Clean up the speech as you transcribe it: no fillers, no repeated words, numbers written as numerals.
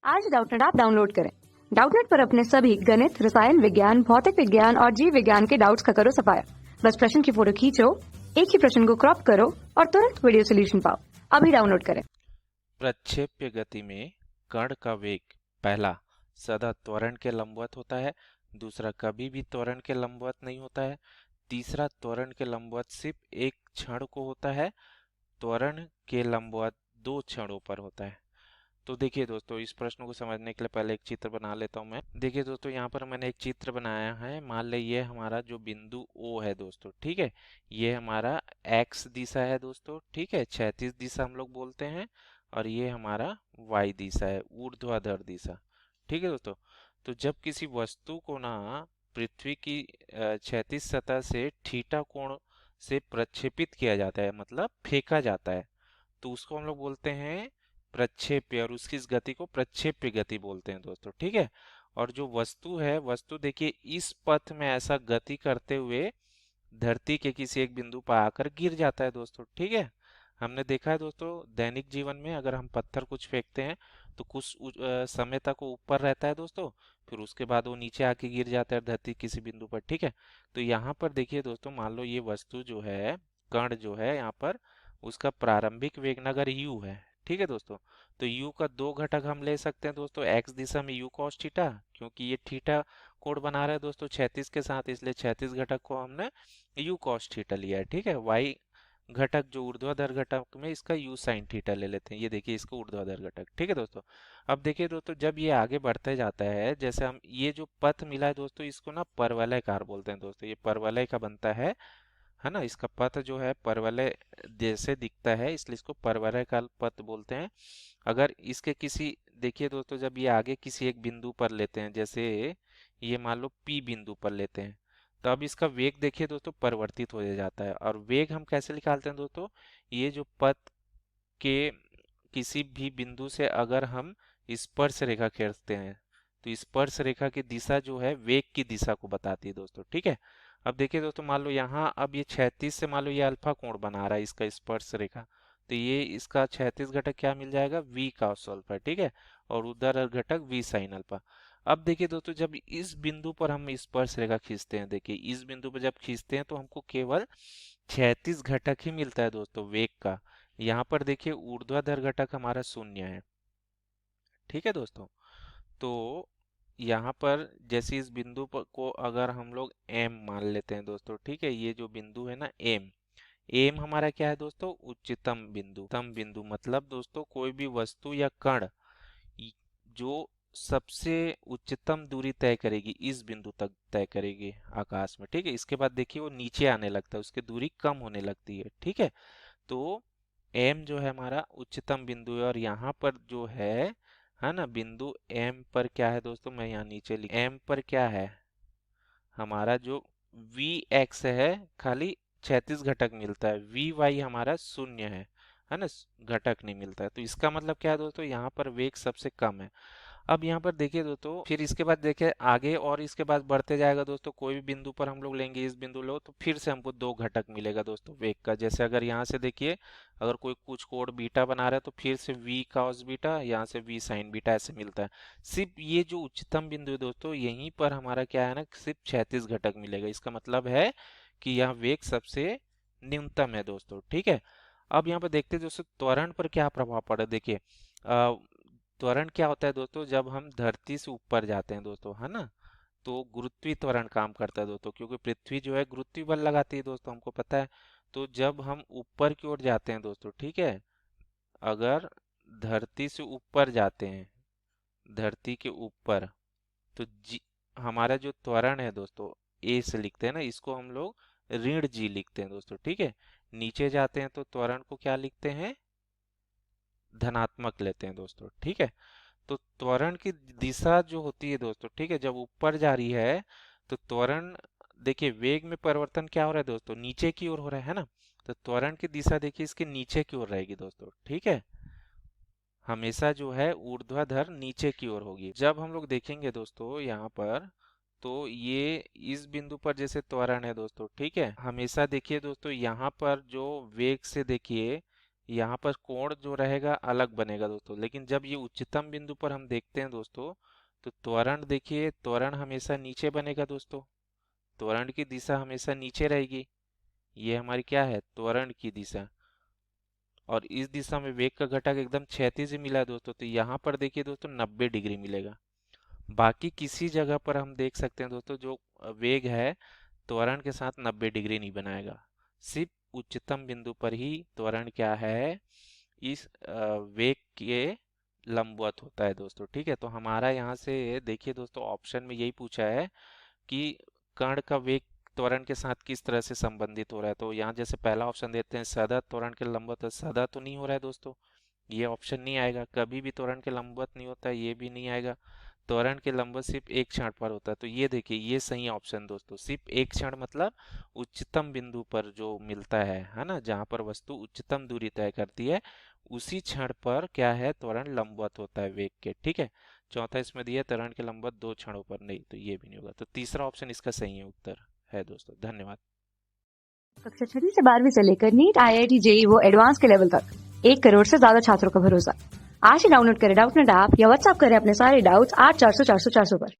आज Doubtnut app download करें। Doubtnut पर अपने सभी गणित, रसायन विज्ञान, भौतिक विज्ञान और जीव विज्ञान के डाउट्स का करो सफाया। बस प्रश्न की फोटो खींचो, एक ही प्रश्न को क्रॉप करो और तुरंत वीडियो सोल्यूशन पाओ। अभी डाउनलोड करें। प्रक्षेप्य गति में कण का वेग पहला सदा त्वरण के लंबवत होता है, दूसरा कभी भी त्वरण के लंबवत नहीं होता है, तीसरा त्वरण के लंबवत सिर्फ एक क्षण को होता है, त्वरण के लंबवत दो क्षणों पर होता है। तो देखिए दोस्तों, इस प्रश्न को समझने के लिए पहले एक चित्र बना लेता हूं मैं। देखिए दोस्तों, यहाँ पर मैंने एक चित्र बनाया है। मान लें ये हमारा जो बिंदु O है दोस्तों, ठीक है। ये हमारा x दिशा है दोस्तों, ठीक है, क्षैतिज दिशा हम लोग बोलते हैं। और ये हमारा y दिशा है, ऊर्ध्वाधर दिशा, ठीक है दोस्तों। तो जब किसी वस्तु को ना पृथ्वी की क्षैतिज सतह से थीटा कोण से प्रक्षेपित किया जाता है, मतलब फेंका जाता है, तो उसको हम लोग बोलते हैं प्रक्षेप्य, और उसकी इस गति को प्रक्षेप्य गति बोलते हैं दोस्तों, ठीक है। और जो वस्तु है, वस्तु देखिए इस पथ में ऐसा गति करते हुए धरती के किसी एक बिंदु पर आकर गिर जाता है दोस्तों, ठीक है। हमने देखा है दोस्तों, दैनिक जीवन में अगर हम पत्थर कुछ फेंकते हैं तो कुछ समय तक वो ऊपर रहता है दोस्तों, फिर उसके बाद वो नीचे आके गिर जाता है धरती किसी बिंदु पर, ठीक है। तो यहाँ पर देखिए दोस्तों, मान लो ये वस्तु जो है, कण जो है यहाँ पर, उसका प्रारंभिक वेग नगर u है, ठीक है दोस्तों। तो u का दो घटक हम ले सकते हैं दोस्तों, x दिशा में u cos थीटा, क्योंकि ये थीटा कोण बना रहा है दोस्तों क्षैतिज के साथ, इसलिए क्षैतिज घटक को हमने u cos थीटा लिया है, ठीक है। y घटक जो ऊर्ध्वाधर घटक में, इसका u sin थीटा ले लेते हैं, ये देखिए इसको ऊर्ध्वाधर घटक, ठीक है दोस्तों। अब देखिए दोस्तों, जब ये आगे बढ़ते जाता है, जैसे हम ये जो पथ मिला है दोस्तों, इसको ना परवलयकार बोलते हैं दोस्तों, ये परवलय का बनता है ना। इसका पथ जो है परवलय जैसे दिखता है, इसलिए इसको परवलय का पथ बोलते हैं। अगर इसके किसी, देखिए दोस्तों, जब ये आगे किसी एक बिंदु पर लेते हैं, जैसे ये मान लो P बिंदु पर लेते हैं, तो अब इसका वेग देखिए दोस्तों परिवर्तित हो जाता है। और वेग हम कैसे निकालते हैं दोस्तों, ये जो पथ के किसी भी बिंदु से अगर हम स्पर्श रेखा खींचते हैं, तो स्पर्श रेखा की दिशा जो है वेग की दिशा को बताती है दोस्तों, ठीक है। अब देखिए दोस्तों, मान लो यहाँ अब ये क्षैतिज से मान लो ये अल्फा कोण बना रहा है इसका स्पर्श रेखा, तो ये इसका क्षैतिज घटक क्या मिल जाएगा, v cos अल्फा, ठीक है। और उधर घटक v sin अल्फा। अब देखिए दोस्तों, जब इस बिंदु पर हम स्पर्श रेखा खींचते हैं, देखिए इस बिंदु पर जब खींचते हैं तो हमको केवल क्षैतिज घटक ही मिलता है दोस्तों वेग का। यहाँ पर देखिए ऊर्ध्वाधर घटक हमारा शून्य है, ठीक है दोस्तों। तो यहाँ पर जैसे इस बिंदु पर को अगर हम लोग M मान लेते हैं दोस्तों, ठीक है, ये जो बिंदु है ना M हमारा क्या है दोस्तों, उच्चतम बिंदु। उच्चतम बिंदु मतलब दोस्तों कोई भी वस्तु या कण जो सबसे उच्चतम दूरी तय करेगी, इस बिंदु तक तय करेगी आकाश में, ठीक है। इसके बाद देखिए वो नीचे आने लगता है, उसकी दूरी कम होने लगती है, ठीक है। तो M जो है हमारा उच्चतम बिंदु है, और यहाँ पर जो है ना बिंदु M पर क्या है दोस्तों, मैं यहाँ नीचे लिख, M पर क्या है हमारा जो Vx है, खाली क्षैतिज घटक मिलता है, Vy हमारा शून्य है ना, घटक नहीं मिलता है। तो इसका मतलब क्या है दोस्तों, यहाँ पर वेग सबसे कम है। अब यहाँ पर देखिए दोस्तों, फिर इसके बाद देखिए आगे और इसके बाद बढ़ते जाएगा दोस्तों, कोई भी बिंदु पर हम लोग लेंगे, इस बिंदु लो, तो फिर से हमको दो घटक मिलेगा दोस्तों वेग का। जैसे अगर यहाँ से देखिए, अगर कोई कुछ कोण बीटा बना रहा है तो फिर से v cos बीटा, यहाँ से v sin बीटा ऐसे मिलता है। सिर्फ ये जो उच्चतम बिंदु है दोस्तों, यहीं पर हमारा क्या है ना, सिर्फ क्षैतिज घटक मिलेगा। इसका मतलब है कि यह वेग सबसे न्यूनतम है दोस्तों, ठीक है। अब यहाँ पर देखते हैं दोस्तों त्वरण पर क्या प्रभाव पड़ा, देखिए त्वरण क्या होता है दोस्तों, जब हम धरती से ऊपर जाते हैं दोस्तों, है ना, तो गुरुत्वीय त्वरण काम करता है दोस्तों, क्योंकि पृथ्वी जो है गुरुत्वीय बल लगाती है दोस्तों, हमको पता है। तो जब हम ऊपर की ओर जाते हैं दोस्तों, ठीक है, अगर धरती से ऊपर जाते हैं, धरती के ऊपर, तो हमारा जो त्वरण है दोस्तों, ए से लिखते हैं ना, इसको हम लोग ऋण जी लिखते हैं दोस्तों, ठीक है। नीचे जाते हैं तो त्वरण को क्या लिखते हैं, धनात्मक लेते हैं दोस्तों, ठीक है। तो त्वरण की दिशा जो होती है दोस्तों, ठीक है, जब ऊपर जा रही है तो त्वरण, देखिए वेग में परिवर्तन क्या हो रहा है दोस्तों, नीचे की ओर हो रहा है ना। तो त्वरण की दिशा देखिए इसके नीचे की ओर रहेगी दोस्तों, ठीक है, हमेशा जो है ऊर्ध्वाधर नीचे की ओर होगी। जब हम लोग देखेंगे दोस्तों यहाँ पर, तो ये इस बिंदु पर जैसे त्वरण है दोस्तों, ठीक है, हमेशा देखिए दोस्तों यहाँ पर जो वेग से देखिए यहाँ पर कोण जो रहेगा अलग बनेगा दोस्तों। लेकिन जब ये उच्चतम बिंदु पर हम देखते हैं दोस्तों, तो त्वरण देखिए, त्वरण हमेशा नीचे बनेगा दोस्तों। त्वरण की दिशा हमेशा नीचे रहेगी। ये हमारी क्या है, त्वरण की दिशा। और इस दिशा में वेग का घटक एकदम क्षैतिज मिला है दोस्तों, तो यहाँ पर देखिए दोस्तों 90 डिग्री मिलेगा। बाकी किसी जगह पर हम देख सकते हैं दोस्तों, जो वेग है त्वरण के साथ 90 डिग्री नहीं बनाएगा। सिर्फ उच्चतम बिंदु पर ही त्वरण क्या है, इस वेग के लंबवत होता है दोस्तों। ठीक है, तो हमारा यहाँ से देखिए दोस्तों, ऑप्शन में यही पूछा है कि कण का वेग त्वरण के साथ किस तरह से संबंधित हो रहा है। तो यहाँ जैसे पहला ऑप्शन देते हैं सदा त्वरण के लंबवत, सदा तो नहीं हो रहा है दोस्तों, ये ऑप्शन नहीं आएगा। कभी भी त्वरण के लंबवत नहीं होता है, ये भी नहीं आएगा। त्वरण के लंबवत सिर्फ एक क्षण पर होता है, तो ये देखिए ये सही ऑप्शन दोस्तों। सिर्फ एक क्षण मतलब उच्चतम बिंदु पर जो मिलता है ना, जहाँ पर वस्तु उच्चतम दूरी तय करती है, उसी क्षण पर क्या है, त्वरण लंबवत होता है वेग के। ठीक है, चौथा इसमें दिया त्वरण के लंबवत दो क्षणों पर, नहीं तो ये भी नहीं होगा। तो तीसरा ऑप्शन इसका सही है उत्तर है दोस्तों। धन्यवाद। कक्षा 6 से 12वीं से लेकर नीट, IIT, JEE वो एडवांस के लेवल तक 1 करोड़ से ज्यादा छात्रों का भरोसा। आज ही डाउनलोड करें डाउटनेट ऐप या व्हाट्सएप करें अपने सारे डाउट्स 8400 400 400 पर।